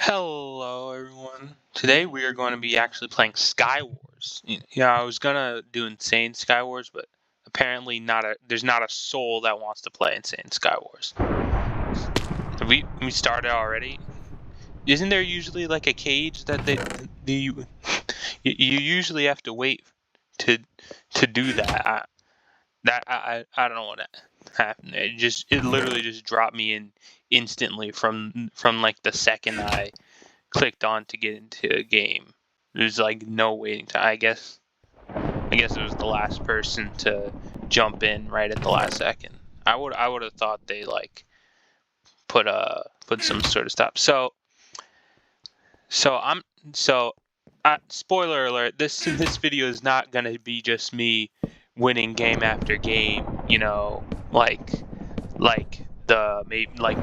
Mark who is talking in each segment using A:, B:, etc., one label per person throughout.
A: Hello, everyone. Today we are going to be actually playing Skywars. Yeah, I was gonna do Insane Skywars, but apparently there's not a soul that wants to play Insane Skywars. Have we started already? Isn't there usually like a cage that you usually have to wait to do that? I don't know what happened. It literally just dropped me in instantly from like the second I clicked on to get into a game. There's like no waiting time. I guess it was the last person to jump in right at the last second. I would have thought they like put some sort of stop. So I'm so spoiler alert, this video is not gonna be just me winning game after game, like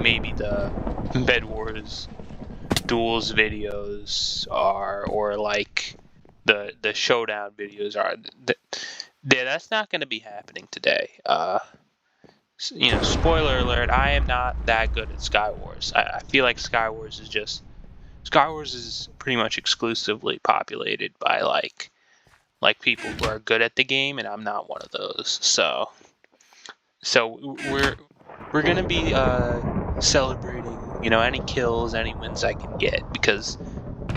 A: maybe the Bed Wars duels videos are, or like the showdown videos are. Yeah, that's not going to be happening today. Spoiler alert, I am not that good at Skywars. I feel like Skywars is pretty much exclusively populated by like people who are good at the game, and I'm not one of those. So we're gonna be celebrating, any kills, any wins I can get, because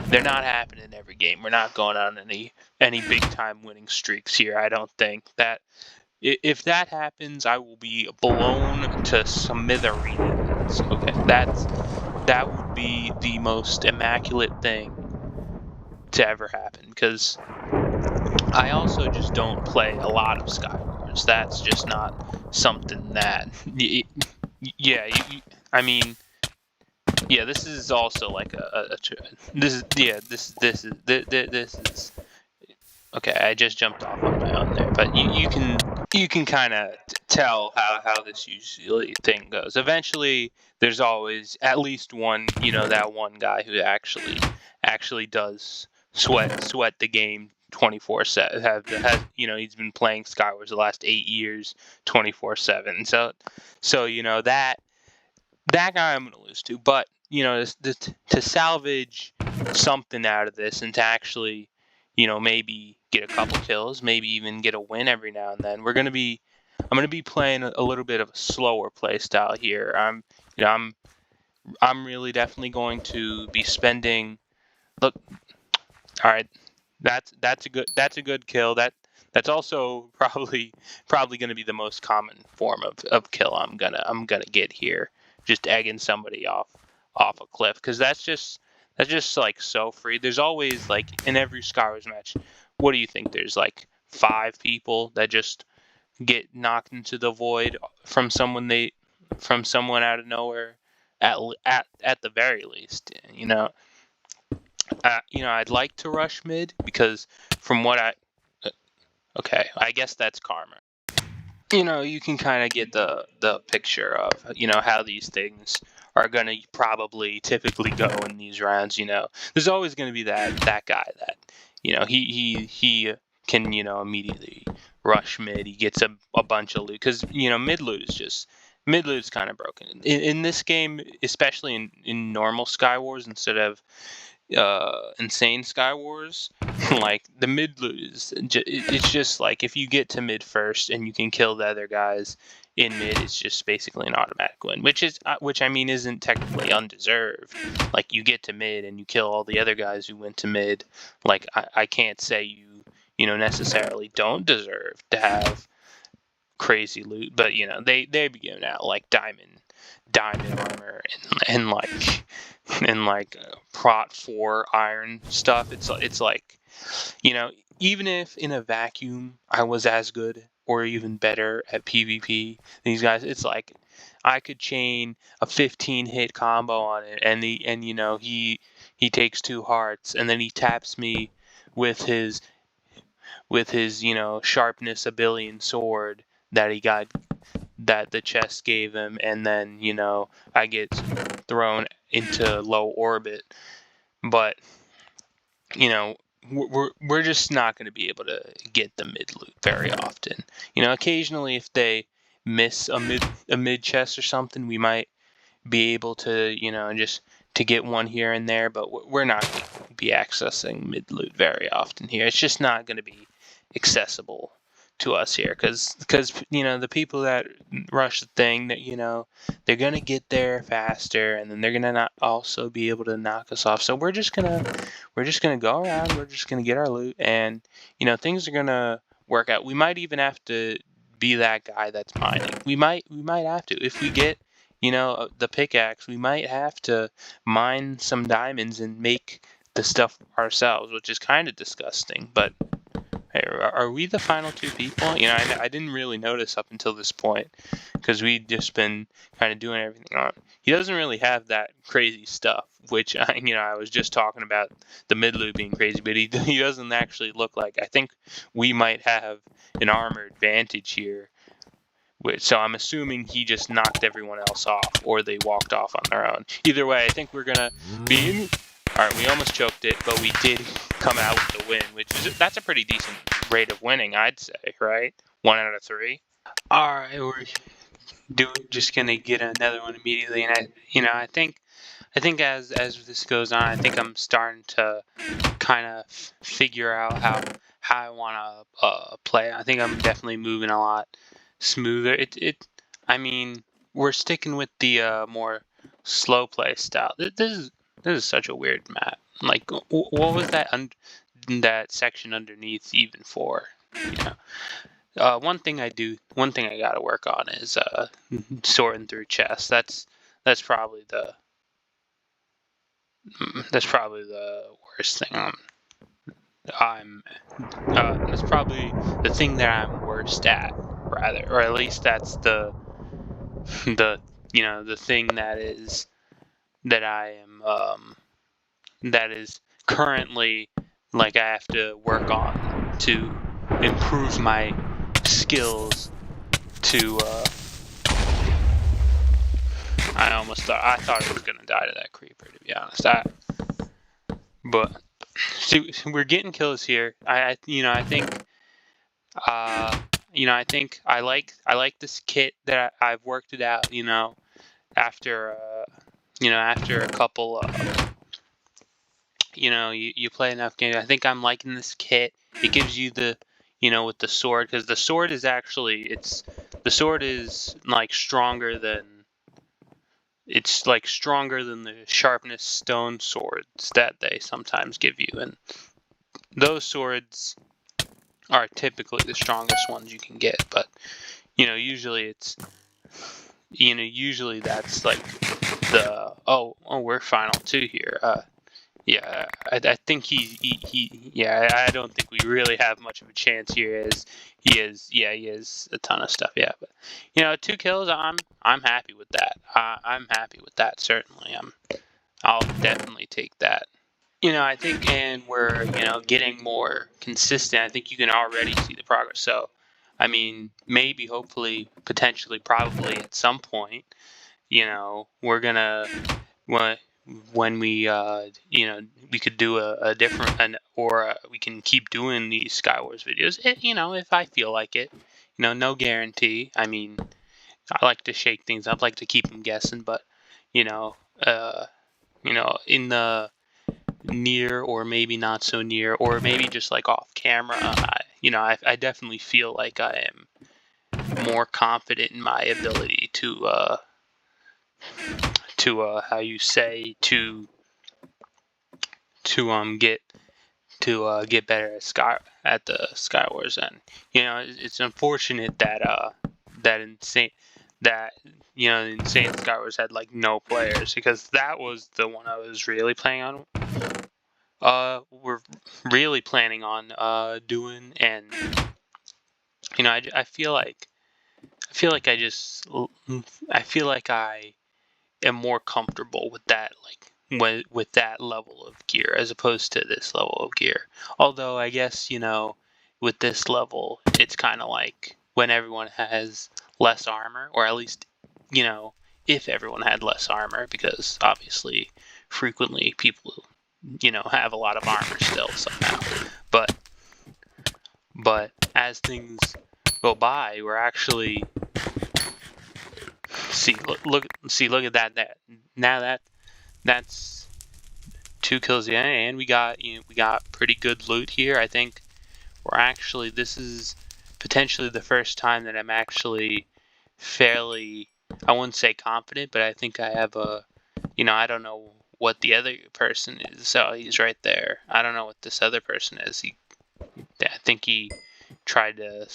A: they're not happening in every game. We're not going on any big time winning streaks here. I don't think that if that happens, I will be blown to smithereens. Okay, that would be the most immaculate thing to ever happen, because I also just don't play a lot of Skywars. That's just not something that. Yeah, I mean, yeah, this is also like this is okay. I just jumped off on my own there, but you can kind of tell how this usually thing goes. Eventually, there's always at least one, that one guy who actually does sweat the game 24/7. Has he's been playing Skywars the last 8 years 24/7. So that guy I'm gonna lose to, but to salvage something out of this and to actually, maybe get a couple kills, maybe even get a win every now and then, I'm gonna be playing a little bit of a slower play style here. I'm really definitely going to be spending. Look, all right, that's a good kill. That's also probably going to be the most common form of kill I'm gonna get here. Just egging somebody off a cliff, because that's just like so free. There's always, like, in every Skywars match, what do you think? There's like 5 people that just get knocked into the void from someone out of nowhere, at the very least. I'd like to rush mid, because from what okay, I guess that's karma. You can kind of get the picture of, how these things are going to probably typically go in these rounds. There's always going to be that guy that, he can, immediately rush mid. He gets a bunch of loot, because, mid loot is kind of broken. In this game, especially in normal Skywars instead of Insane Skywars, like, the mid loot it's just like, if you get to mid first and you can kill the other guys in mid, it's just basically an automatic win, which I mean isn't technically undeserved. Like, you get to mid and you kill all the other guys who went to mid. Like, I can't say you necessarily don't deserve to have crazy loot, but they be giving out like diamond armor and like prot 4 iron stuff. It's like, even if in a vacuum I was as good or even better at PvP these guys, it's like I could chain a 15 hit combo on it, and he takes 2 hearts, and then he taps me with his sharpness a billion sword that he got, that the chest gave him, and then I get thrown into low orbit. But we're just not going to be able to get the mid loot very often. Occasionally, if they miss a mid chest or something, we might be able to just to get one here and there, but we're not going to be accessing mid loot very often here. It's just not going to be accessible to us here, because the people that rush the thing, that they're gonna get there faster, and then they're gonna not also be able to knock us off. So we're just gonna go around. We're just gonna get our loot, and things are gonna work out. We might even have to be that guy that's mining. We might have to, if we get the pickaxe. We might have to mine some diamonds and make the stuff ourselves, which is kind of disgusting, but. Hey, are we the final two people? I didn't really notice up until this point, because we'd just been kind of doing everything on. He doesn't really have that crazy stuff, which I was just talking about the mid loot being crazy, but he doesn't actually look like. I think we might have an armor advantage here, so I'm assuming he just knocked everyone else off, or they walked off on their own. Either way, I think we're gonna be in. Alright, we almost choked it, but we did come out with the win, that's a pretty decent rate of winning, I'd say, right? 1 out of 3. Alright, we're just gonna get another one immediately, and I think as this goes on, I think I'm starting to kind of figure out how I want to play. I think I'm definitely moving a lot smoother. I mean, we're sticking with the more slow play style. This is such a weird map. Like, what was that section underneath even for? One thing I gotta work on is sorting through chests. That's probably the worst thing. That's probably the thing that I'm worst at, rather, or at least that's the thing that I am that is currently, like, I have to work on to improve my skills to I thought I was gonna die to that creeper, to be honest. But see, we're getting kills here. I think I like this kit that I've worked it out, after after a couple you play enough games. I think I'm liking this kit. It gives you the with the sword, because the sword is actually like stronger than the sharpness stone swords that they sometimes give you, and those swords are typically the strongest ones you can get. But usually that's like the we're final 2 here. Yeah, I think I don't think we really have much of a chance here, as he has a ton of stuff. Yeah, but 2 kills, I'm happy with that. I'm happy with that, certainly. I'll definitely take that. I think, and we're getting more consistent. I think you can already see the progress. So, I mean, maybe, hopefully, potentially, probably at some point, we're gonna when we we could do a different, or we can keep doing these Skywars videos, if I feel like it. No guarantee. I mean, I like to shake things up, like to keep them guessing, but in the near, or maybe not so near, or maybe just like off camera, I definitely feel like I am more confident in my ability to how you say, to get better at the Skywars. And it's unfortunate that Insane Skywars had like no players, because that was the one I was really planning on. We're really planning on doing, and I feel like I am more comfortable with that, like with that level of gear, as opposed to this level of gear. Although I guess with this level, it's kind of like when everyone has less armor, or at least if everyone had less armor, because obviously frequently people have a lot of armor still somehow. But as things go by, we're actually look at that. Now that's 2 kills, yeah, and we got pretty good loot here. I think this is potentially the first time that I'm actually fairly, I wouldn't say confident, but I think I have a, I don't know what the other person is. So he's right there. I don't know what this other person is. I think he's trying to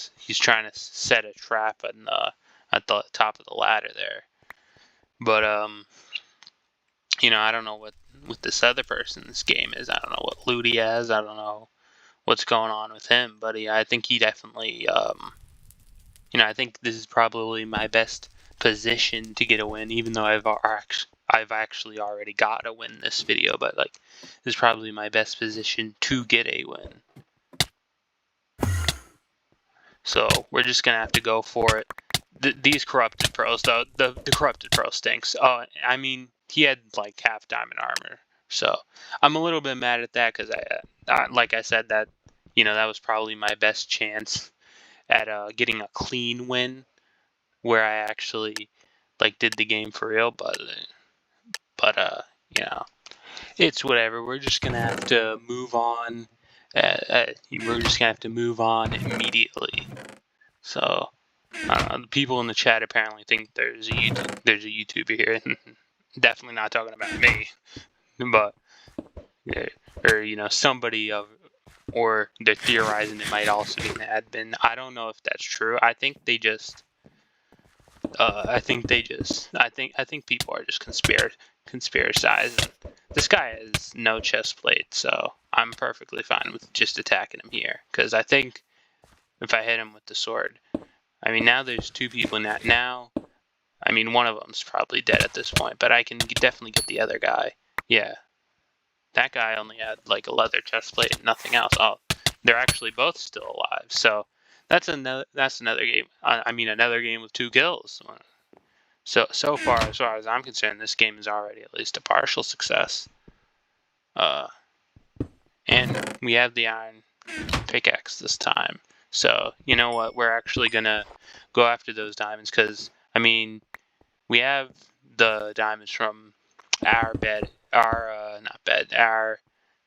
A: set a trap at the top of the ladder there. But I don't know what this other person's game is. I don't know what loot he has. I don't know what's going on with him. But I think he definitely, I think this is probably my best position to get a win, even though I've actually already got a win this video. But like, this is probably my best position to get a win. So we're just gonna have to go for it. These corrupted pros, though, the corrupted pro stinks. I mean, he had like half diamond armor, so I'm a little bit mad at that because like I said, that that was probably my best chance at getting a clean win where I actually like did the game for real. But it's whatever. We're just gonna have to move on. We're just gonna have to move on immediately. So. The people in the chat apparently think there's a YouTuber here. Definitely not talking about me, but or somebody or they're theorizing it might also be an admin. I don't know if that's true. I think people are just conspiracizing. This guy has no chest plate, so I'm perfectly fine with just attacking him here because I think if I hit him with the sword. I mean, now there's 2 people now. I mean, one of them's probably dead at this point, but I can definitely get the other guy. Yeah. That guy only had like a leather chest plate and nothing else. Oh, they're actually both still alive. So that's another game. I mean, another game with 2 kills. So far, as far as I'm concerned, this game is already at least a partial success. And we have the iron pickaxe this time. So, you know what, we're actually gonna go after those diamonds because, I mean, we have the diamonds from our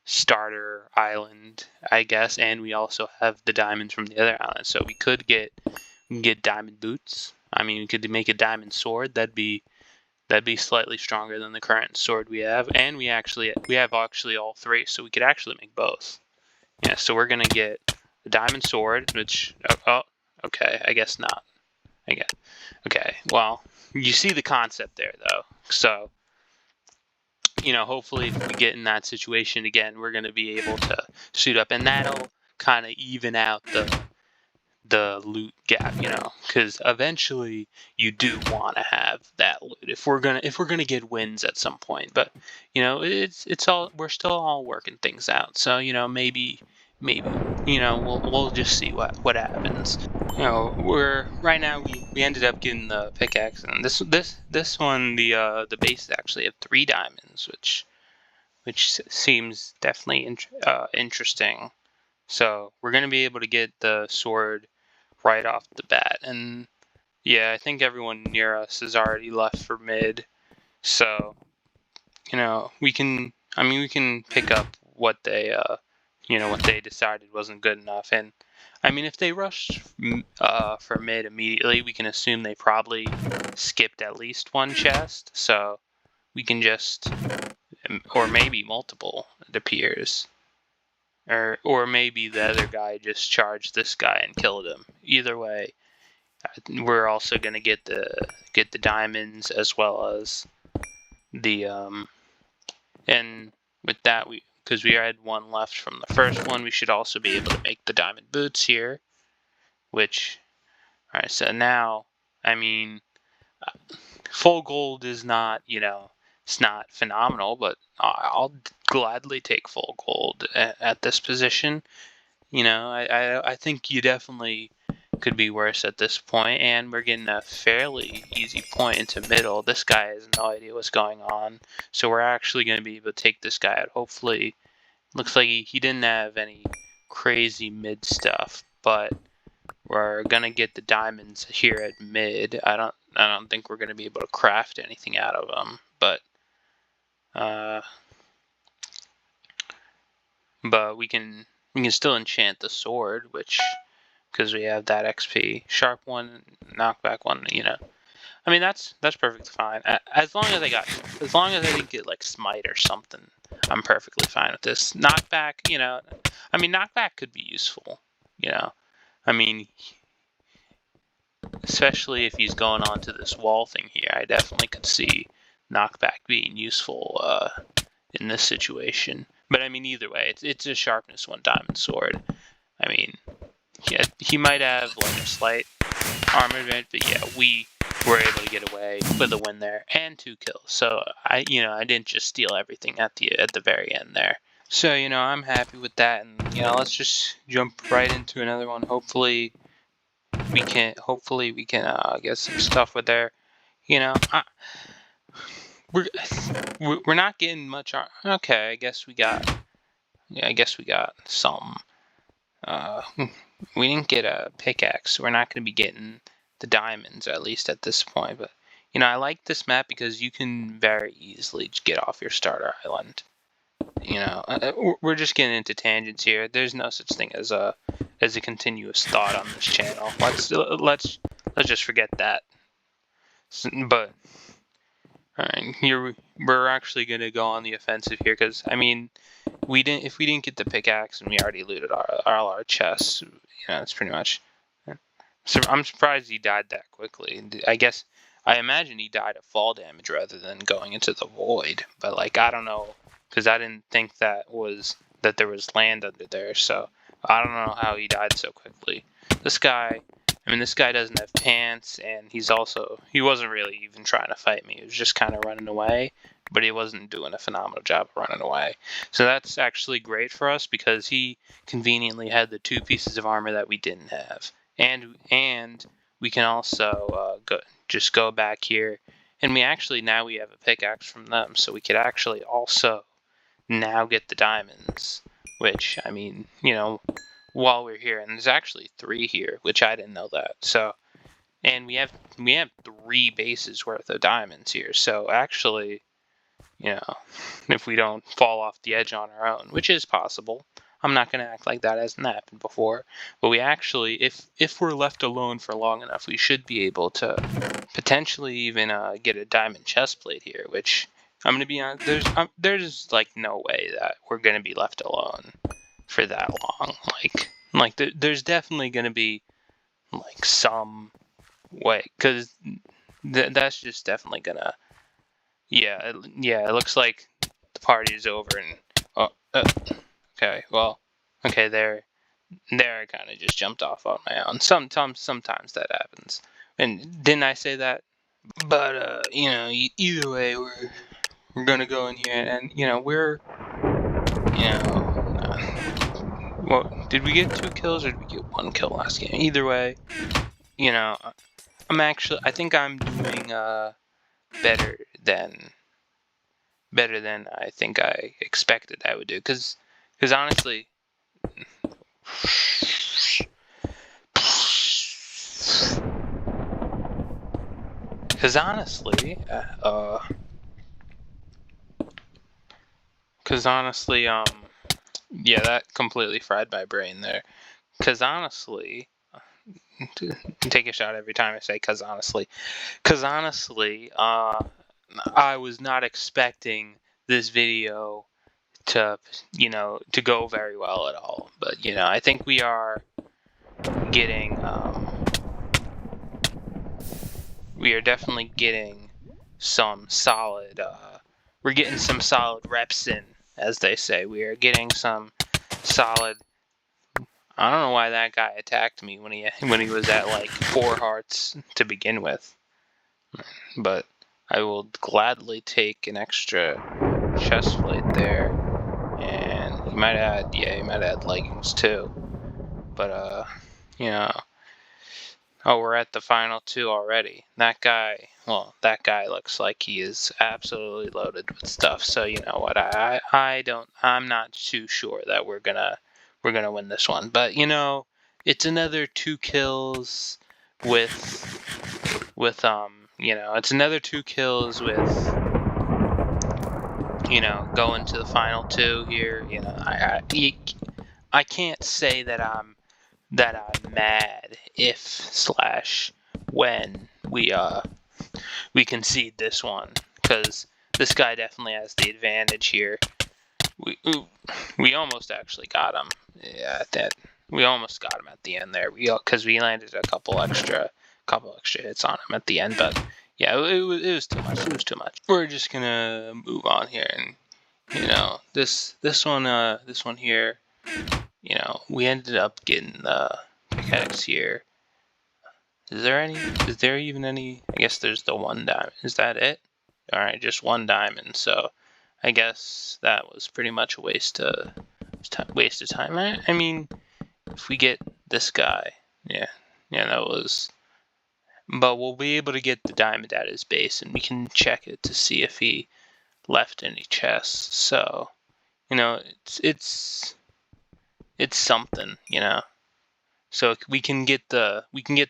A: starter island, I guess, and we also have the diamonds from the other island. So we could get diamond boots. I mean, we could make a diamond sword. That'd be slightly stronger than the current sword we have, and we have all 3, so we could actually make both. Yeah, so we're gonna get the diamond sword, which okay, I guess not. Okay, well, you see the concept there, though. So, hopefully, if we get in that situation again, we're gonna be able to suit up, and that'll kind of even out the loot gap, because eventually you do want to have that loot if we're gonna get wins at some point. But we're still all working things out. So maybe we'll just see what happens. Right now we ended up getting the pickaxe, and this one the base actually have 3 diamonds, which seems definitely interesting. So we're gonna be able to get the sword right off the bat, and yeah, I think everyone near us is already left for mid. So we can pick up what they decided wasn't good enough. And I mean, if they rushed for mid immediately, we can assume they probably skipped at least 1 chest. So we can just, or maybe multiple, it appears. Or maybe the other guy just charged this guy and killed him. Either way, we're also gonna get the diamonds as well as the and with that because we had 1 left from the first one, we should also be able to make the diamond boots here. Which, all right, so now, I mean, full gold is not, it's not phenomenal, but I'll gladly take full gold at this position. I think you definitely could be worse at this point, and we're getting a fairly easy point into middle. This guy has no idea what's going on, so we're actually going to be able to take this guy out. Hopefully, looks like he didn't have any crazy mid stuff, but we're going to get the diamonds here at mid. I don't think we're going to be able to craft anything out of them, but But we can still enchant the sword, which, because we have that XP, sharp 1, knockback 1. I mean, that's perfectly fine. As long as I didn't get like smite or something, I'm perfectly fine with this. Knockback, I mean, knockback could be useful. I mean, especially if he's going on to this wall thing here, I definitely could see knockback being useful in this situation. But I mean, either way, it's a sharpness 1 diamond sword. I mean, yeah, he might have like a slight armor advantage, but yeah, we were able to get away with a win there and 2 kills. So I didn't just steal everything at the very end there. So I'm happy with that, and let's just jump right into another one. Hopefully we can get some stuff with there. We're not getting much. Okay, I guess we got some. We didn't get a pickaxe. So we're not going to be getting the diamonds, at least at this point. But I like this map because you can very easily get off your starter island. We're just getting into tangents here. There's no such thing as a continuous thought on this channel. Let's just forget that. But all right, here we're actually gonna go on the offensive here, because I mean, if we didn't get the pickaxe and we already looted all our chests, it's pretty much. So I'm surprised he died that quickly. I imagine he died of fall damage rather than going into the void. But like, I don't know, because I didn't think that there was land under there. So I don't know how he died so quickly. This guy doesn't have pants, and he wasn't really even trying to fight me. He was just kind of running away, but he wasn't doing a phenomenal job of running away. So that's actually great for us, because he conveniently had the 2 pieces of armor that we didn't have. And we can also go back here, and we have a pickaxe from them, so we could actually also now get the diamonds, which, I mean, while we're here, and there's actually 3 here, which I didn't know that. So, and we have 3 bases worth of diamonds here. So actually, if we don't fall off the edge on our own, which is possible, I'm not going to act like that hasn't happened before. But we actually, if we're left alone for long enough, we should be able to potentially even get a diamond chest plate here, which I'm going to be honest, there's like no way that we're going to be left alone for that long. Like there's definitely going to be like some way, because that's just definitely gonna. Yeah, it looks like the party is over, and okay, well, okay, there I kind of just jumped off on my own. Sometimes that happens, and didn't I say that? But either way, we're gonna go in here, and we're well, did we get 2 kills or did we get 1 kill last game? Either way, I think I'm doing better than I think I expected I would do, because honestly, yeah, that completely fried my brain there. Because honestly, take a shot every time I say "cause honestly," I was not expecting this video to go very well at all. But I think we are getting definitely getting some solid we're getting some solid reps in, as they say. We are getting some solid. I don't know why that guy attacked me when he was at like 4 hearts to begin with, but I will gladly take an extra chest plate there, and he might add leggings too. But oh, we're at the final 2 already. That guy looks like he is absolutely loaded with stuff. So you know what? I'm not too sure that we're gonna win this one. But it's another 2 kills with it's another 2 kills with you know, going to the final two here. You know, I can't say that I'm mad if/when we concede this one, because this guy definitely has the advantage here. We almost actually got him. Yeah, we almost got him at the end there. Because we landed a couple extra hits on him at the end, but yeah, it was too much. It was too much. We're just gonna move on here, and you know, this one here, you know, we ended up getting the pickaxe here. Is there even any? I guess there's the one diamond. Is that it? All right, just one diamond. So I guess that was pretty much a waste of time. I mean, if we get this guy, yeah, that was. But we'll be able to get the diamond at his base, and we can check it to see if he left any chests. So, you know, it's something, you know. So we can get the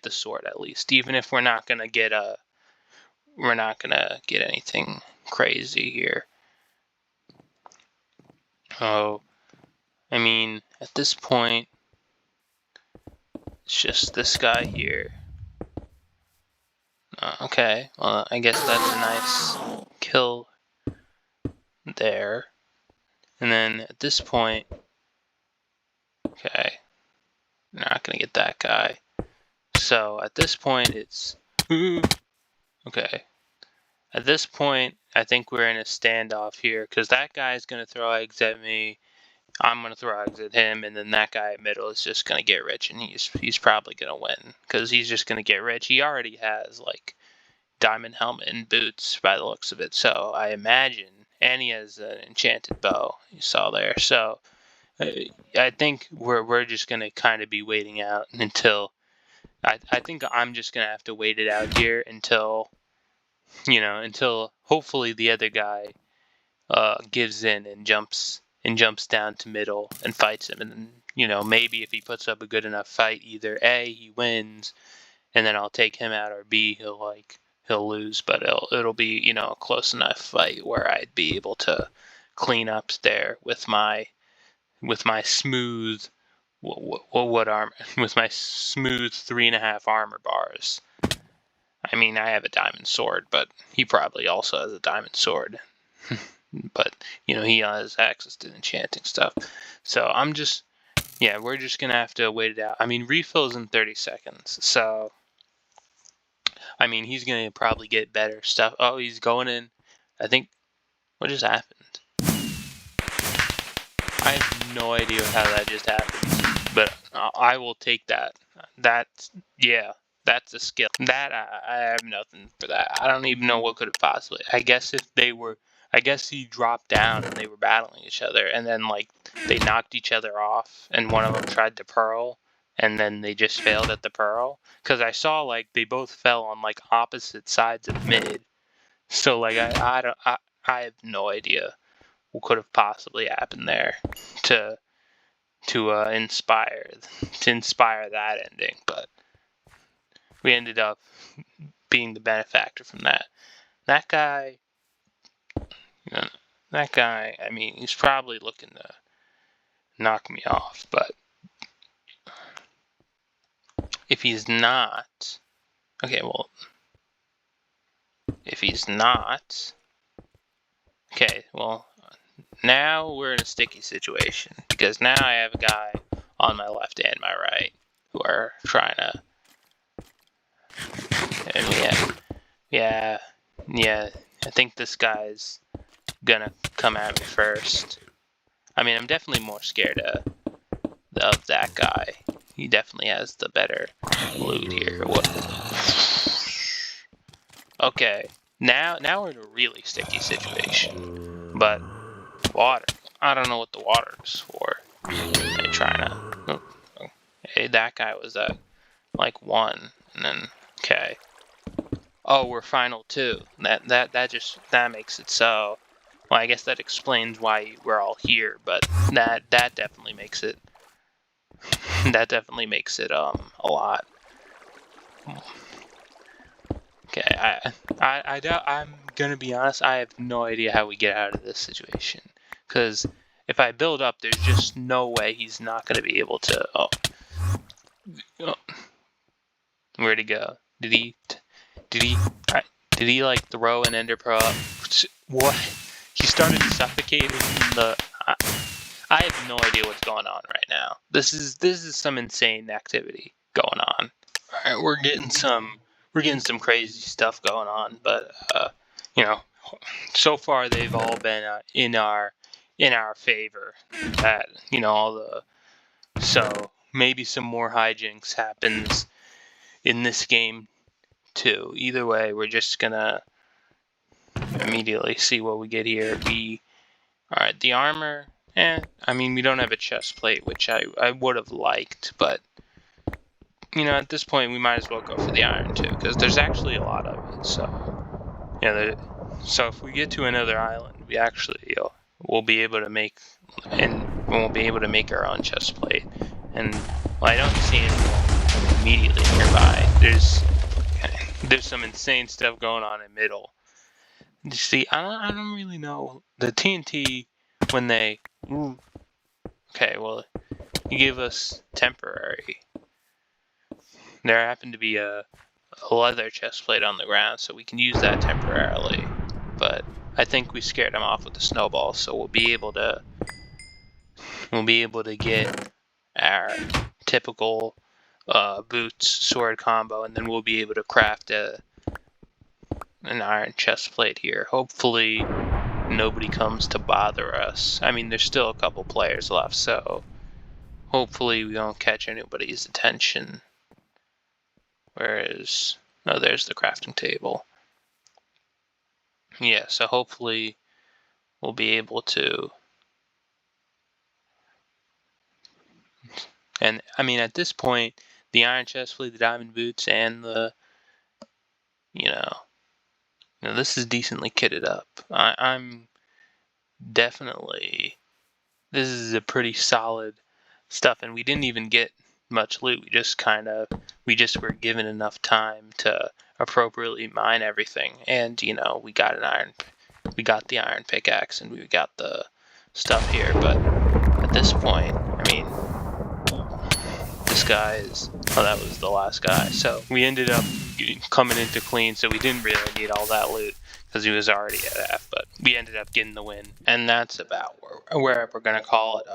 A: sword at least, even if we're not gonna get anything crazy here. Oh, I mean, at this point, it's just this guy here. Okay, well, I guess that's a nice kill there. And then at this point, okay, not gonna get that guy. So at this point, it's okay. At this point, I think we're in a standoff here, because that guy's gonna throw eggs at me. I'm gonna throw eggs at him, and then that guy in the middle is just gonna get rich, and he's probably gonna win, because he's just gonna get rich. He already has like diamond helmet and boots by the looks of it, so I imagine, and he has an enchanted bow you saw there. So I think we're just gonna kind of be waiting out until I think I'm just gonna have to wait it out here until, you know, until hopefully the other guy gives in and jumps down to middle and fights him, and then, you know, maybe if he puts up a good enough fight, either A, he wins and then I'll take him out, or B, he'll lose, but it'll be, you know, a close enough fight where I'd be able to clean up there with my smooth what armor, with my smooth 3.5 armor bars. I mean, I have a diamond sword, but he probably also has a diamond sword. But, you know, he has access to enchanting stuff. So we're just gonna have to wait it out. I mean, refills in 30 seconds. So, I mean, he's gonna probably get better stuff. Oh, he's going in. I think, what just happened? I have no idea how that just happened, but I will take that. That's a skill. That I have nothing for that. I don't even know what could have possibly. I guess he dropped down and they were battling each other, and then like they knocked each other off, and one of them tried to pearl, and then they just failed at the pearl. Because I saw like they both fell on like opposite sides of mid. So like I have no idea what could have possibly happened there to inspire that ending, but we ended up being the benefactor from that. That guy, I mean, he's probably looking to knock me off, but if he's not, okay, well, if he's not, okay, well, now we're in a sticky situation, because now I have a guy on my left and my right who are trying to, and yeah, I think this guy's gonna come at me first. I mean, I'm definitely more scared of that guy. He definitely has the better loot here. Okay, now we're in a really sticky situation. But water, I don't know what the water is for. I'm trying to. Hey, that guy was at like 1, and then okay. Oh, we're final 2. That makes it so. Well, I guess that explains why we're all here, but that definitely makes it. That definitely makes it a lot. Okay, I'm gonna be honest, I have no idea how we get out of this situation. Because if I build up, there's just no way he's not gonna be able to. Oh. Where'd he go? Did he like throw an ender pearl up? What? He started suffocating the. I have no idea what's going on right now. This is some insane activity going on. All right, we're getting some crazy stuff going on, but you know, so far they've all been in our favor. That all the so maybe some more hijinks happens in this game too. Either way, we're just gonna immediately see what we get here. All right, the armor. I mean, we don't have a chest plate, which I would have liked, but at this point we might as well go for the iron too, because there's actually a lot of it. So so if we get to another island, we actually we'll be able to make our own chest plate. And I don't see anyone immediately nearby. There's some insane stuff going on in middle. You see, I don't really know the TNT when they. Okay, well, he gave us temporary. There happened to be a leather chest plate on the ground, so we can use that temporarily. But I think we scared him off with the snowball, so we'll be able to get our typical boots sword combo, and then we'll be able to craft an iron chest plate here. Hopefully nobody comes to bother us. I mean, there's still a couple players left, so hopefully we don't catch anybody's attention. There's the crafting table. Yeah, so hopefully we'll be able to. And I mean, at this point, the iron chest plate, the diamond boots, and the this is decently kitted up. I'm definitely. This is a pretty solid stuff, and we didn't even get much loot. We just were given enough time to appropriately mine everything, and we got the iron pickaxe, and we got the stuff here. But at this point, I mean, this guy is. Oh, that was the last guy. So we ended up coming into clean, so we didn't really need all that loot because he was already at F. But we ended up getting the win, and that's about where we're gonna call it.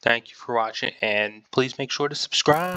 A: Thank you for watching, and please make sure to subscribe.